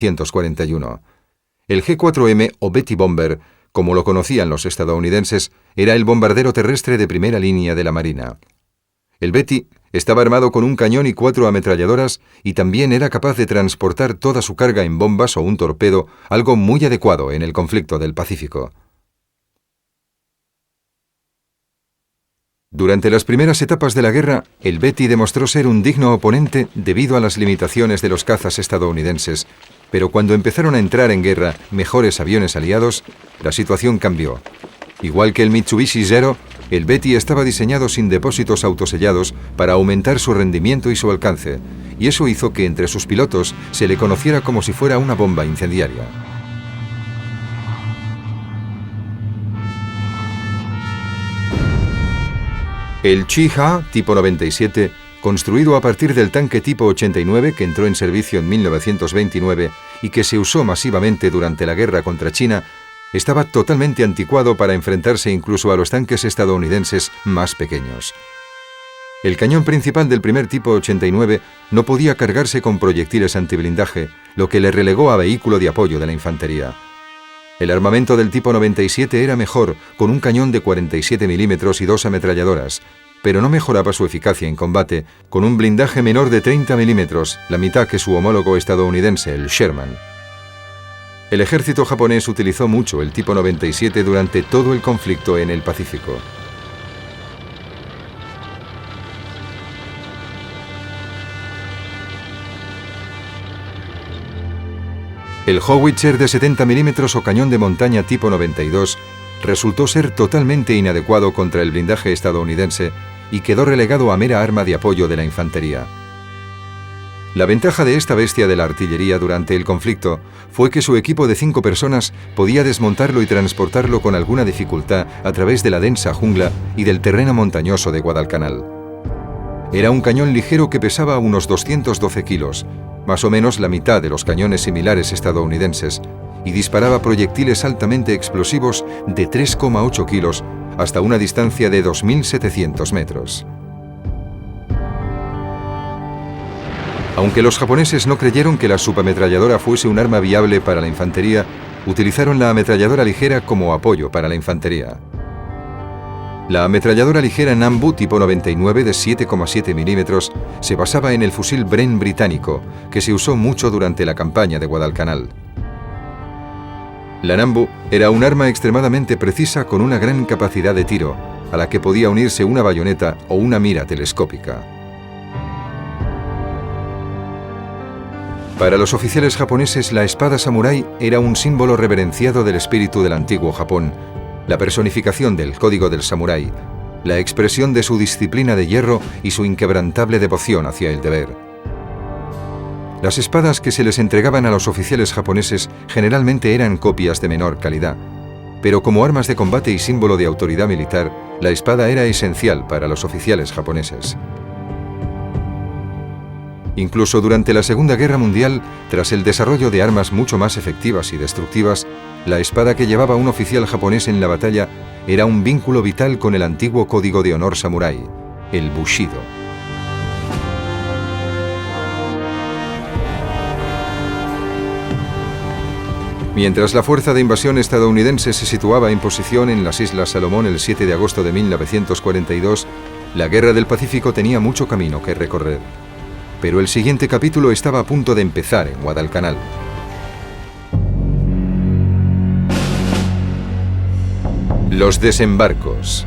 1941. El G-4M o Betty Bomber, como lo conocían los estadounidenses, era el bombardero terrestre de primera línea de la Marina. El Betty estaba armado con un cañón y 4 ametralladoras y también era capaz de transportar toda su carga en bombas o un torpedo, algo muy adecuado en el conflicto del Pacífico. Durante las primeras etapas de la guerra, el Betty demostró ser un digno oponente debido a las limitaciones de los cazas estadounidenses, pero cuando empezaron a entrar en guerra mejores aviones aliados, la situación cambió. Igual que el Mitsubishi Zero, el Betty estaba diseñado sin depósitos autosellados para aumentar su rendimiento y su alcance, y eso hizo que entre sus pilotos se le conociera como si fuera una bomba incendiaria. El Chi-Ha tipo 97, construido a partir del tanque tipo 89 que entró en servicio en 1929 y que se usó masivamente durante la guerra contra China, estaba totalmente anticuado para enfrentarse incluso a los tanques estadounidenses más pequeños. El cañón principal del primer tipo 89 no podía cargarse con proyectiles antiblindaje, lo que le relegó a vehículo de apoyo de la infantería. El armamento del tipo 97 era mejor, con un cañón de 47 milímetros y 2 ametralladoras, pero no mejoraba su eficacia en combate, con un blindaje menor de 30 milímetros, la mitad que su homólogo estadounidense, el Sherman. El ejército japonés utilizó mucho el tipo 97 durante todo el conflicto en el Pacífico. El Howitzer de 70 milímetros o cañón de montaña tipo 92 resultó ser totalmente inadecuado contra el blindaje estadounidense y quedó relegado a mera arma de apoyo de la infantería. La ventaja de esta bestia de la artillería durante el conflicto fue que su equipo de 5 personas podía desmontarlo y transportarlo con alguna dificultad a través de la densa jungla y del terreno montañoso de Guadalcanal. Era un cañón ligero que pesaba unos 212 kilos, más o menos la mitad de los cañones similares estadounidenses, y disparaba proyectiles altamente explosivos de 3,8 kilos hasta una distancia de 2.700 metros. Aunque los japoneses no creyeron que la subametralladora fuese un arma viable para la infantería, utilizaron la ametralladora ligera como apoyo para la infantería. La ametralladora ligera Nambu tipo 99 de 7,7 milímetros se basaba en el fusil Bren británico, que se usó mucho durante la campaña de Guadalcanal. La Nambu era un arma extremadamente precisa con una gran capacidad de tiro, a la que podía unirse una bayoneta o una mira telescópica. Para los oficiales japoneses, la espada samurái era un símbolo reverenciado del espíritu del antiguo Japón, la personificación del código del samurái, la expresión de su disciplina de hierro y su inquebrantable devoción hacia el deber. Las espadas que se les entregaban a los oficiales japoneses generalmente eran copias de menor calidad, pero como armas de combate y símbolo de autoridad militar, la espada era esencial para los oficiales japoneses. Incluso durante la Segunda Guerra Mundial, tras el desarrollo de armas mucho más efectivas y destructivas, la espada que llevaba un oficial japonés en la batalla era un vínculo vital con el antiguo código de honor samurái, el Bushido. Mientras la fuerza de invasión estadounidense se situaba en posición en las Islas Salomón el 7 de agosto de 1942, la Guerra del Pacífico tenía mucho camino que recorrer. Pero el siguiente capítulo estaba a punto de empezar en Guadalcanal. Los desembarcos.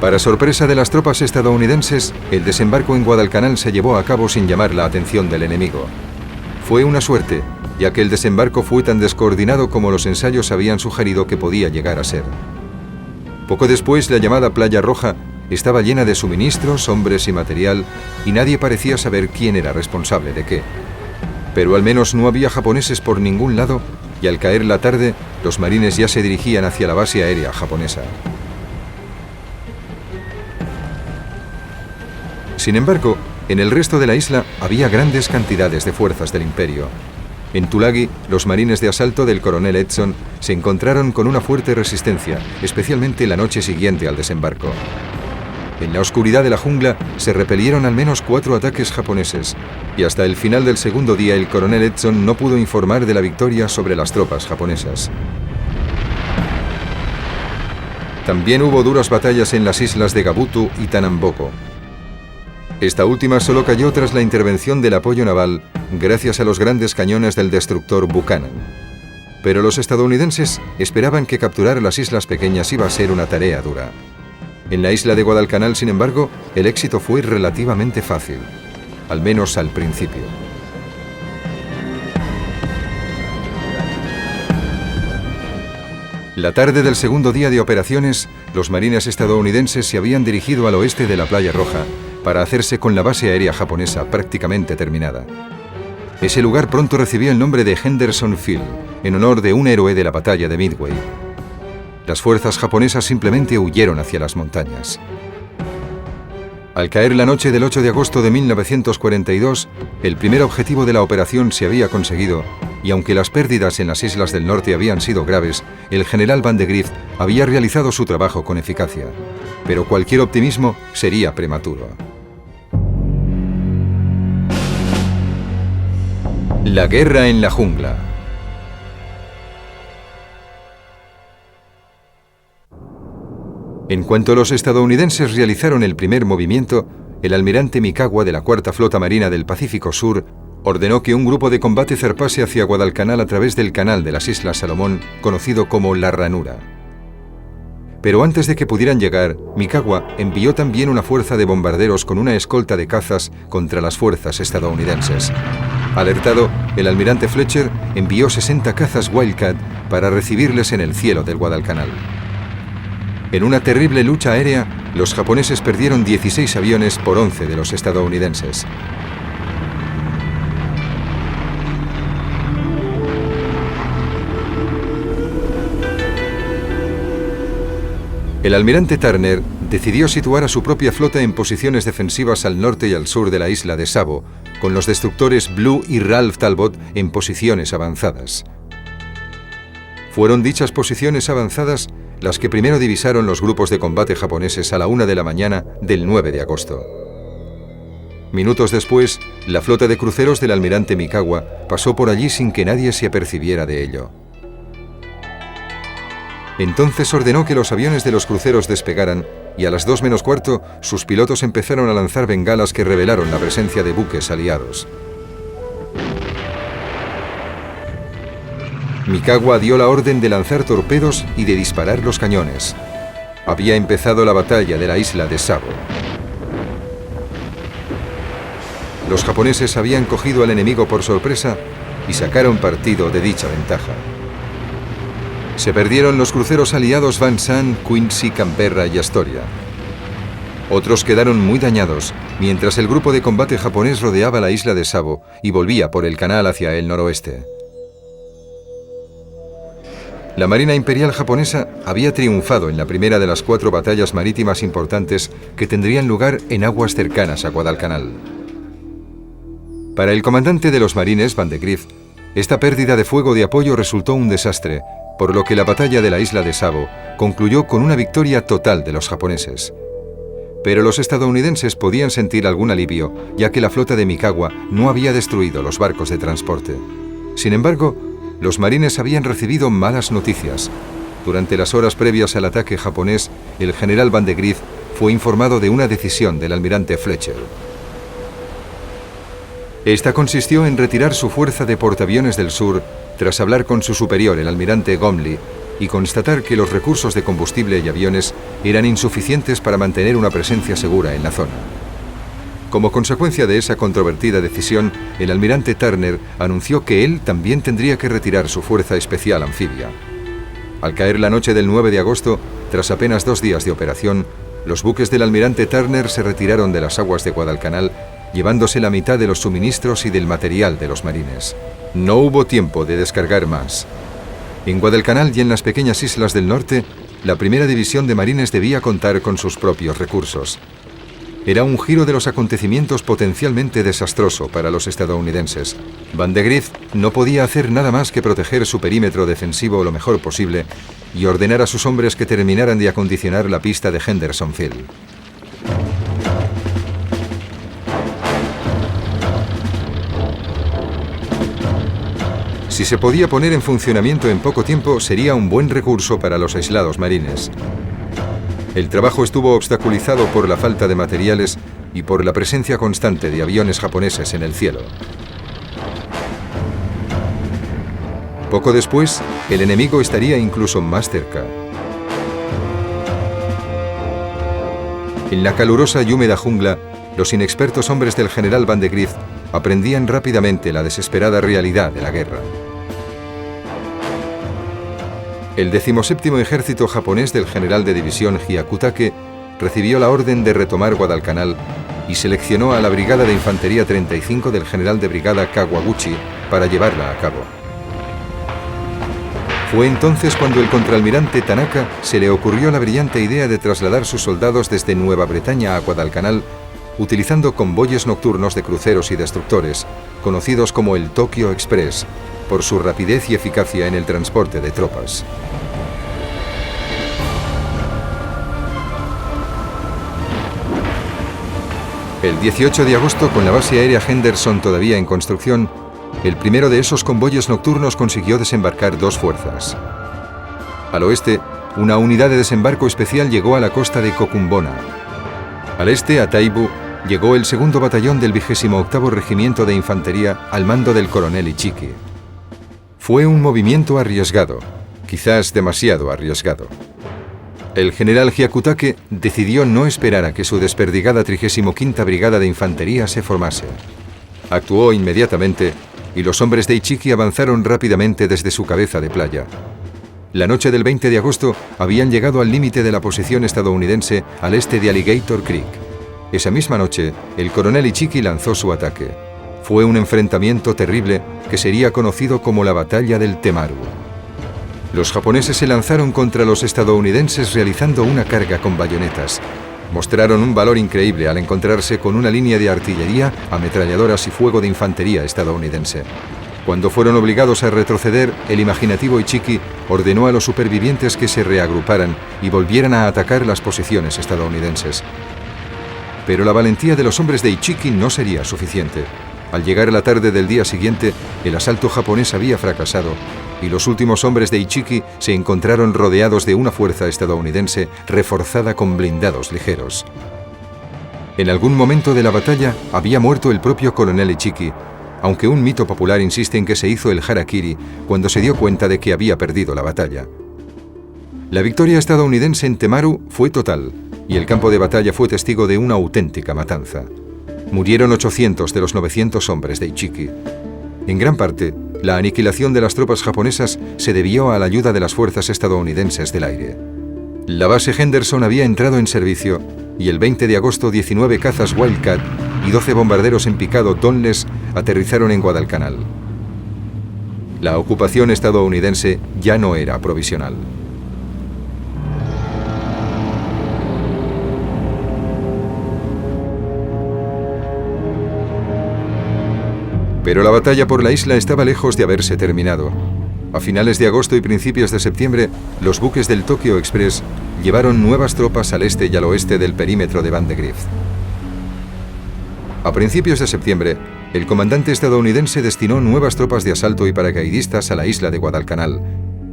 Para sorpresa de las tropas estadounidenses, el desembarco en Guadalcanal se llevó a cabo sin llamar la atención del enemigo. Fue una suerte, ya que el desembarco fue tan descoordinado como los ensayos habían sugerido que podía llegar a ser. Poco después, la llamada Playa Roja estaba llena de suministros, hombres y material, y nadie parecía saber quién era responsable de qué. Pero al menos no había japoneses por ningún lado, y al caer la tarde, los marines ya se dirigían hacia la base aérea japonesa. Sin embargo, en el resto de la isla había grandes cantidades de fuerzas del imperio. En Tulagi, los marines de asalto del coronel Edson se encontraron con una fuerte resistencia, especialmente la noche siguiente al desembarco. En la oscuridad de la jungla se repelieron al menos 4 ataques japoneses, y hasta el final del segundo día el coronel Edson no pudo informar de la victoria sobre las tropas japonesas. También hubo duras batallas en las islas de Gabutu y Tanamboko. Esta última solo cayó tras la intervención del apoyo naval, gracias a los grandes cañones del destructor Buchanan. Pero los estadounidenses esperaban que capturar las islas pequeñas iba a ser una tarea dura. En la isla de Guadalcanal, sin embargo, el éxito fue relativamente fácil, al menos al principio. La tarde del segundo día de operaciones, los marines estadounidenses se habían dirigido al oeste de la Playa Roja para hacerse con la base aérea japonesa prácticamente terminada. Ese lugar pronto recibió el nombre de Henderson Field, en honor de un héroe de la batalla de Midway. Las fuerzas japonesas simplemente huyeron hacia las montañas. Al caer la noche del 8 de agosto de 1942, el primer objetivo de la operación se había conseguido, y aunque las pérdidas en las islas del norte habían sido graves, el general Van de Grift había realizado su trabajo con eficacia. Pero cualquier optimismo sería prematuro. La guerra en la jungla. En cuanto los estadounidenses realizaron el primer movimiento, el almirante Mikawa de la Cuarta Flota Marina del Pacífico Sur ordenó que un grupo de combate zarpase hacia Guadalcanal a través del canal de las Islas Salomón, conocido como La Ranura. Pero antes de que pudieran llegar, Mikawa envió también una fuerza de bombarderos con una escolta de cazas contra las fuerzas estadounidenses. Alertado, el almirante Fletcher envió 60 cazas Wildcat para recibirles en el cielo del Guadalcanal. En una terrible lucha aérea, los japoneses perdieron 16 aviones por 11 de los estadounidenses. El almirante Turner decidió situar a su propia flota en posiciones defensivas al norte y al sur de la isla de Savo, con los destructores Blue y Ralph Talbot en posiciones avanzadas. Fueron dichas posiciones avanzadas las que primero divisaron los grupos de combate japoneses a la 1 de la mañana del 9 de agosto. Minutos después, la flota de cruceros del almirante Mikawa pasó por allí sin que nadie se apercibiera de ello. Entonces ordenó que los aviones de los cruceros despegaran y a las 2 menos cuarto sus pilotos empezaron a lanzar bengalas que revelaron la presencia de buques aliados. Mikawa dio la orden de lanzar torpedos y de disparar los cañones. Había empezado la batalla de la isla de Savo. Los japoneses habían cogido al enemigo por sorpresa y sacaron partido de dicha ventaja. Se perdieron los cruceros aliados Van Zandt, Quincy, Canberra y Astoria. Otros quedaron muy dañados, mientras el grupo de combate japonés rodeaba la isla de Savo y volvía por el canal hacia el noroeste. La Marina Imperial japonesa había triunfado en la primera de las 4 batallas marítimas importantes que tendrían lugar en aguas cercanas a Guadalcanal. Para el comandante de los marines, Van de Grift, esta pérdida de fuego de apoyo resultó un desastre, por lo que la batalla de la isla de Savo concluyó con una victoria total de los japoneses. Pero los estadounidenses podían sentir algún alivio, ya que la flota de Mikawa no había destruido los barcos de transporte. Sin embargo, los marines habían recibido malas noticias. Durante las horas previas al ataque japonés, el general Van de Grift fue informado de una decisión del almirante Fletcher. Esta consistió en retirar su fuerza de portaaviones del sur tras hablar con su superior, el almirante Gomley, y constatar que los recursos de combustible y aviones eran insuficientes para mantener una presencia segura en la zona. Como consecuencia de esa controvertida decisión, el almirante Turner anunció que él también tendría que retirar su fuerza especial anfibia. Al caer la noche del 9 de agosto, tras apenas 2 días de operación, los buques del almirante Turner se retiraron de las aguas de Guadalcanal, llevándose la mitad de los suministros y del material de los marines. No hubo tiempo de descargar más. En Guadalcanal y en las pequeñas islas del norte, la primera división de marines debía contar con sus propios recursos. Era un giro de los acontecimientos potencialmente desastroso para los estadounidenses. Van de Grift no podía hacer nada más que proteger su perímetro defensivo lo mejor posible y ordenar a sus hombres que terminaran de acondicionar la pista de Hendersonville. Si se podía poner en funcionamiento en poco tiempo, sería un buen recurso para los aislados marines. El trabajo estuvo obstaculizado por la falta de materiales y por la presencia constante de aviones japoneses en el cielo. Poco después, el enemigo estaría incluso más cerca. En la calurosa y húmeda jungla, los inexpertos hombres del general Van de Grift aprendían rápidamente la desesperada realidad de la guerra. El 17º ejército japonés del general de división Hyakutake recibió la orden de retomar Guadalcanal y seleccionó a la brigada de infantería 35 del general de brigada Kawaguchi para llevarla a cabo. Fue entonces cuando el contraalmirante Tanaka se le ocurrió la brillante idea de trasladar sus soldados desde Nueva Bretaña a Guadalcanal utilizando convoyes nocturnos de cruceros y destructores, conocidos como el Tokyo Express, por su rapidez y eficacia en el transporte de tropas. El 18 de agosto, con la base aérea Henderson todavía en construcción, el primero de esos convoyes nocturnos consiguió desembarcar 2 fuerzas. Al oeste, una unidad de desembarco especial llegó a la costa de Kokumbona. Al este, a Taibu, llegó el 2º batallón del 28º Regimiento de Infantería al mando del coronel Ichiki. Fue un movimiento arriesgado, quizás demasiado arriesgado. El general Hyakutake decidió no esperar a que su desperdigada 35ª Brigada de Infantería se formase. Actuó inmediatamente y los hombres de Ichiki avanzaron rápidamente desde su cabeza de playa. La noche del 20 de agosto habían llegado al límite de la posición estadounidense al este de Alligator Creek. Esa misma noche, el coronel Ichiki lanzó su ataque. Fue un enfrentamiento terrible que sería conocido como la Batalla del Temaru. Los japoneses se lanzaron contra los estadounidenses realizando una carga con bayonetas. Mostraron un valor increíble al encontrarse con una línea de artillería, ametralladoras y fuego de infantería estadounidense. Cuando fueron obligados a retroceder, el imaginativo Ichiki ordenó a los supervivientes que se reagruparan y volvieran a atacar las posiciones estadounidenses. Pero la valentía de los hombres de Ichiki no sería suficiente. Al llegar a la tarde del día siguiente, el asalto japonés había fracasado y los últimos hombres de Ichiki se encontraron rodeados de una fuerza estadounidense reforzada con blindados ligeros. En algún momento de la batalla había muerto el propio coronel Ichiki, aunque un mito popular insiste en que se hizo el harakiri cuando se dio cuenta de que había perdido la batalla. La victoria estadounidense en Temaru fue total y el campo de batalla fue testigo de una auténtica matanza. Murieron 800 de los 900 hombres de Ichiki. En gran parte, la aniquilación de las tropas japonesas se debió a la ayuda de las fuerzas estadounidenses del aire. La base Henderson había entrado en servicio y el 20 de agosto 19 cazas Wildcat y 12 bombarderos en picado Dauntless aterrizaron en Guadalcanal. La ocupación estadounidense ya no era provisional. Pero la batalla por la isla estaba lejos de haberse terminado. A finales de agosto y principios de septiembre, los buques del Tokyo Express llevaron nuevas tropas al este y al oeste del perímetro de Van de Grift. A principios de septiembre, el comandante estadounidense destinó nuevas tropas de asalto y paracaidistas a la isla de Guadalcanal,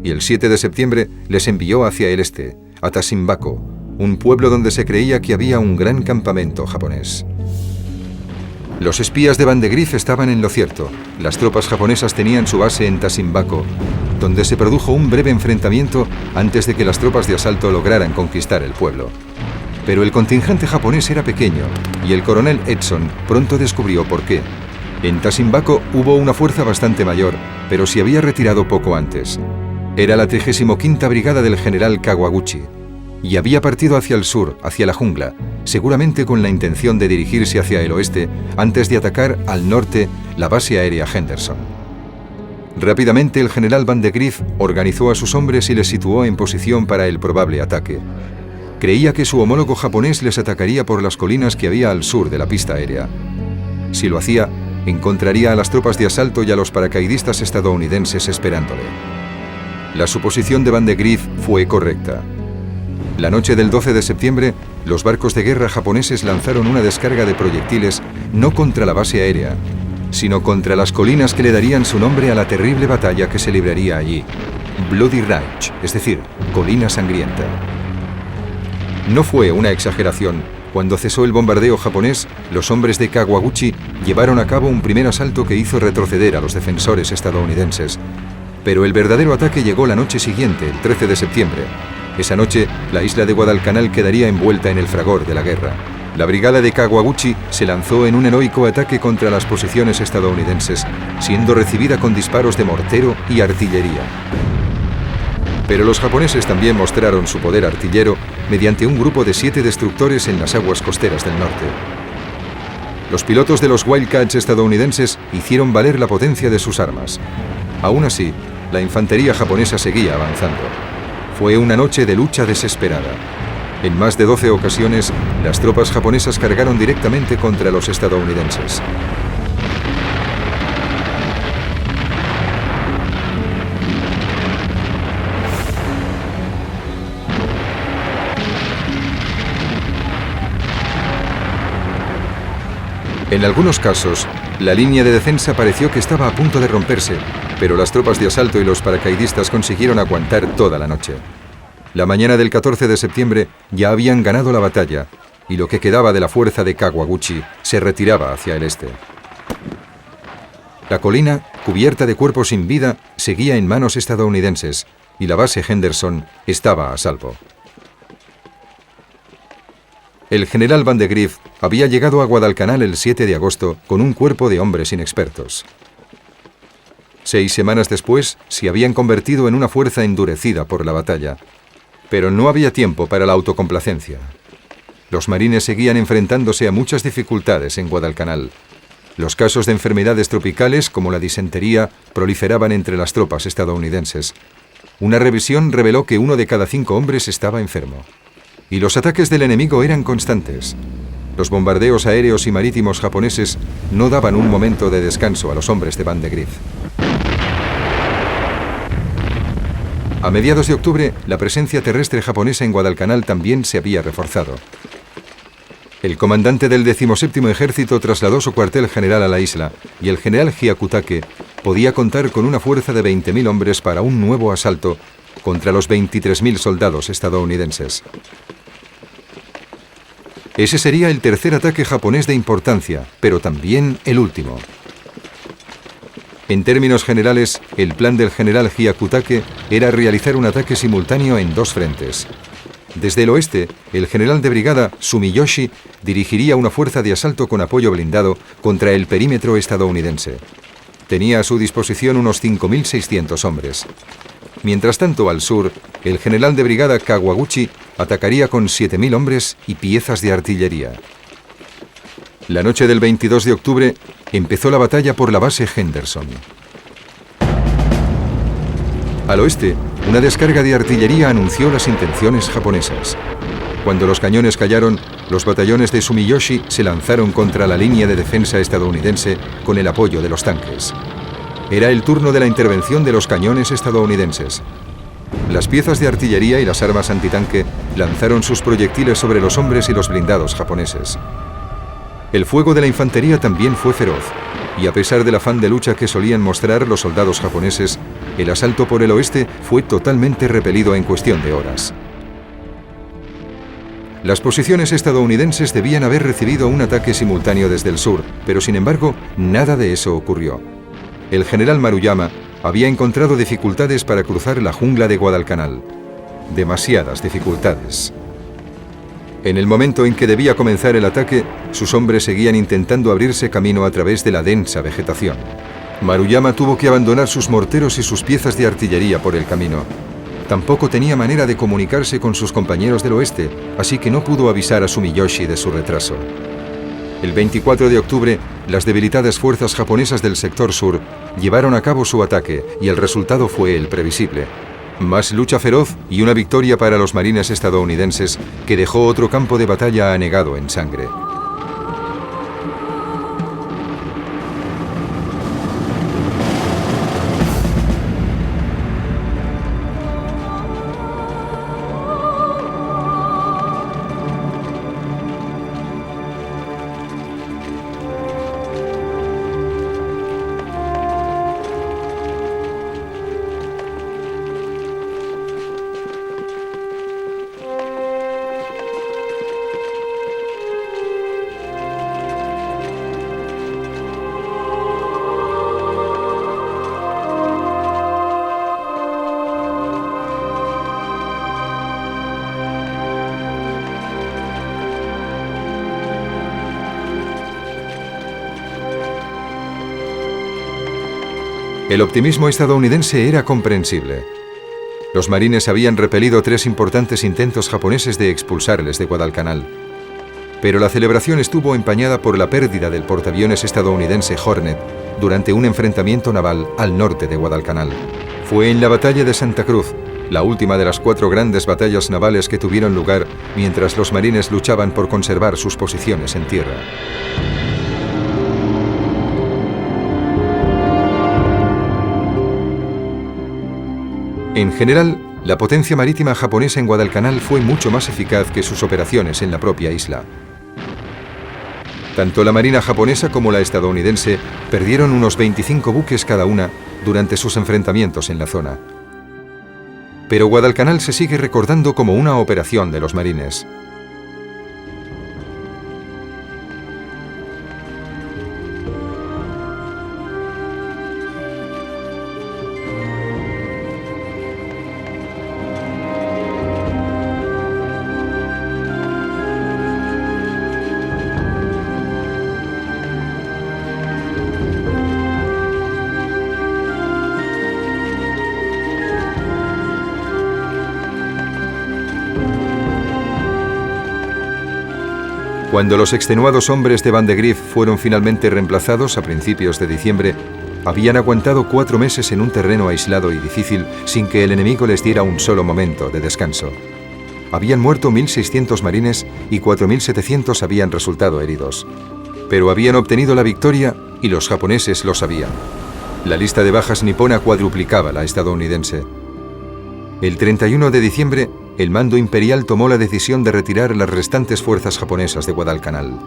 y el 7 de septiembre les envió hacia el este, a Tasimbako, un pueblo donde se creía que había un gran campamento japonés. Los espías de Van de Grift estaban en lo cierto. Las tropas japonesas tenían su base en Tasimbako, donde se produjo un breve enfrentamiento antes de que las tropas de asalto lograran conquistar el pueblo. Pero el contingente japonés era pequeño y el coronel Edson pronto descubrió por qué. En Tashimbako hubo una fuerza bastante mayor, pero se había retirado poco antes. Era la 35ª Brigada del general Kawaguchi y había partido hacia el sur, hacia la jungla, seguramente con la intención de dirigirse hacia el oeste antes de atacar al norte la base aérea Henderson. Rápidamente el general Van de Grief organizó a sus hombres y les situó en posición para el probable ataque. Creía que su homólogo japonés les atacaría por las colinas que había al sur de la pista aérea. Si lo hacía, encontraría a las tropas de asalto y a los paracaidistas estadounidenses esperándole. La suposición de Van de Grief fue correcta. La noche del 12 de septiembre, los barcos de guerra japoneses lanzaron una descarga de proyectiles no contra la base aérea, sino contra las colinas que le darían su nombre a la terrible batalla que se libraría allí, Bloody Ridge, es decir, Colina Sangrienta. No fue una exageración. Cuando cesó el bombardeo japonés, los hombres de Kawaguchi llevaron a cabo un primer asalto que hizo retroceder a los defensores estadounidenses. Pero el verdadero ataque llegó la noche siguiente, el 13 de septiembre. Esa noche, la isla de Guadalcanal quedaría envuelta en el fragor de la guerra. La brigada de Kawaguchi se lanzó en un heroico ataque contra las posiciones estadounidenses, siendo recibida con disparos de mortero y artillería. Pero los japoneses también mostraron su poder artillero mediante un grupo de 7 destructores en las aguas costeras del norte. Los pilotos de los Wildcats estadounidenses hicieron valer la potencia de sus armas. Aún así, la infantería japonesa seguía avanzando. Fue una noche de lucha desesperada. En más de 12 ocasiones, las tropas japonesas cargaron directamente contra los estadounidenses. En algunos casos, la línea de defensa pareció que estaba a punto de romperse, pero las tropas de asalto y los paracaidistas consiguieron aguantar toda la noche. La mañana del 14 de septiembre ya habían ganado la batalla, y lo que quedaba de la fuerza de Kawaguchi se retiraba hacia el este. La colina, cubierta de cuerpos sin vida, seguía en manos estadounidenses, y la base Henderson estaba a salvo. El general Van de Grief había llegado a Guadalcanal el 7 de agosto con un cuerpo de hombres inexpertos. 6 semanas después, se habían convertido en una fuerza endurecida por la batalla. Pero no había tiempo para la autocomplacencia. Los marines seguían enfrentándose a muchas dificultades en Guadalcanal. Los casos de enfermedades tropicales, como la disentería, proliferaban entre las tropas estadounidenses. Una revisión reveló que 1 de cada 5 hombres estaba enfermo. Y los ataques del enemigo eran constantes. Los bombardeos aéreos y marítimos japoneses no daban un momento de descanso a los hombres de Van de Grief. A mediados de octubre, la presencia terrestre japonesa en Guadalcanal también se había reforzado. El comandante del 17º Ejército trasladó su cuartel general a la isla y el general Hyakutake podía contar con una fuerza de 20.000 hombres para un nuevo asalto contra los 23.000 soldados estadounidenses. Ese sería el tercer ataque japonés de importancia, pero también el último. En términos generales, el plan del general Hyakutake era realizar un ataque simultáneo en 2 frentes. Desde el oeste, el general de brigada Sumiyoshi dirigiría una fuerza de asalto con apoyo blindado contra el perímetro estadounidense. Tenía a su disposición unos 5.600 hombres. Mientras tanto, al sur, el general de brigada Kawaguchi atacaría con 7.000 hombres y piezas de artillería. La noche del 22 de octubre empezó la batalla por la base Henderson. Al oeste, una descarga de artillería anunció las intenciones japonesas. Cuando los cañones callaron, los batallones de Sumiyoshi se lanzaron contra la línea de defensa estadounidense con el apoyo de los tanques. Era el turno de la intervención de los cañones estadounidenses. Las piezas de artillería y las armas antitanque lanzaron sus proyectiles sobre los hombres y los blindados japoneses. El fuego de la infantería también fue feroz, y a pesar del afán de lucha que solían mostrar los soldados japoneses, el asalto por el oeste fue totalmente repelido en cuestión de horas. Las posiciones estadounidenses debían haber recibido un ataque simultáneo desde el sur, pero sin embargo, nada de eso ocurrió. El general Maruyama había encontrado dificultades para cruzar la jungla de Guadalcanal. Demasiadas dificultades. En el momento en que debía comenzar el ataque, sus hombres seguían intentando abrirse camino a través de la densa vegetación. Maruyama tuvo que abandonar sus morteros y sus piezas de artillería por el camino. Tampoco tenía manera de comunicarse con sus compañeros del oeste, así que no pudo avisar a Sumiyoshi de su retraso. El 24 de octubre, las debilitadas fuerzas japonesas del sector sur llevaron a cabo su ataque y el resultado fue el previsible. Más lucha feroz y una victoria para los marines estadounidenses que dejó otro campo de batalla anegado en sangre. El optimismo estadounidense era comprensible. Los marines habían repelido 3 importantes intentos japoneses de expulsarles de Guadalcanal. Pero la celebración estuvo empañada por la pérdida del portaaviones estadounidense Hornet durante un enfrentamiento naval al norte de Guadalcanal. Fue en la batalla de Santa Cruz, la última de las 4 grandes batallas navales que tuvieron lugar mientras los marines luchaban por conservar sus posiciones en tierra. En general, la potencia marítima japonesa en Guadalcanal fue mucho más eficaz que sus operaciones en la propia isla. Tanto la marina japonesa como la estadounidense perdieron unos 25 buques cada una durante sus enfrentamientos en la zona. Pero Guadalcanal se sigue recordando como una operación de los marines. Cuando los extenuados hombres de Van de Grief fueron finalmente reemplazados a principios de diciembre, habían aguantado 4 meses en un terreno aislado y difícil sin que el enemigo les diera un solo momento de descanso. Habían muerto 1.600 marines y 4.700 habían resultado heridos. Pero habían obtenido la victoria y los japoneses lo sabían. La lista de bajas nipona cuadruplicaba la estadounidense. El 31 de diciembre, el mando imperial tomó la decisión de retirar las restantes fuerzas japonesas de Guadalcanal.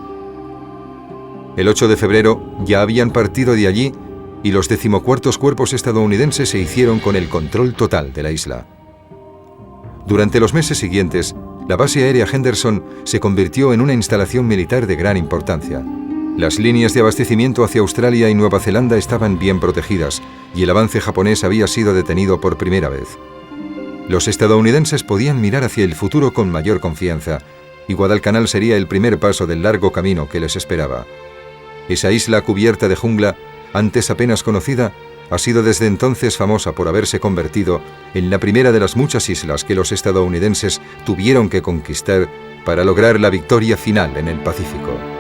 El 8 de febrero ya habían partido de allí y los 14º cuerpos estadounidenses se hicieron con el control total de la isla. Durante los meses siguientes, la base aérea Henderson se convirtió en una instalación militar de gran importancia. Las líneas de abastecimiento hacia Australia y Nueva Zelanda estaban bien protegidas y el avance japonés había sido detenido por primera vez. Los estadounidenses podían mirar hacia el futuro con mayor confianza, y Guadalcanal sería el primer paso del largo camino que les esperaba. Esa isla cubierta de jungla, antes apenas conocida, ha sido desde entonces famosa por haberse convertido en la primera de las muchas islas que los estadounidenses tuvieron que conquistar para lograr la victoria final en el Pacífico.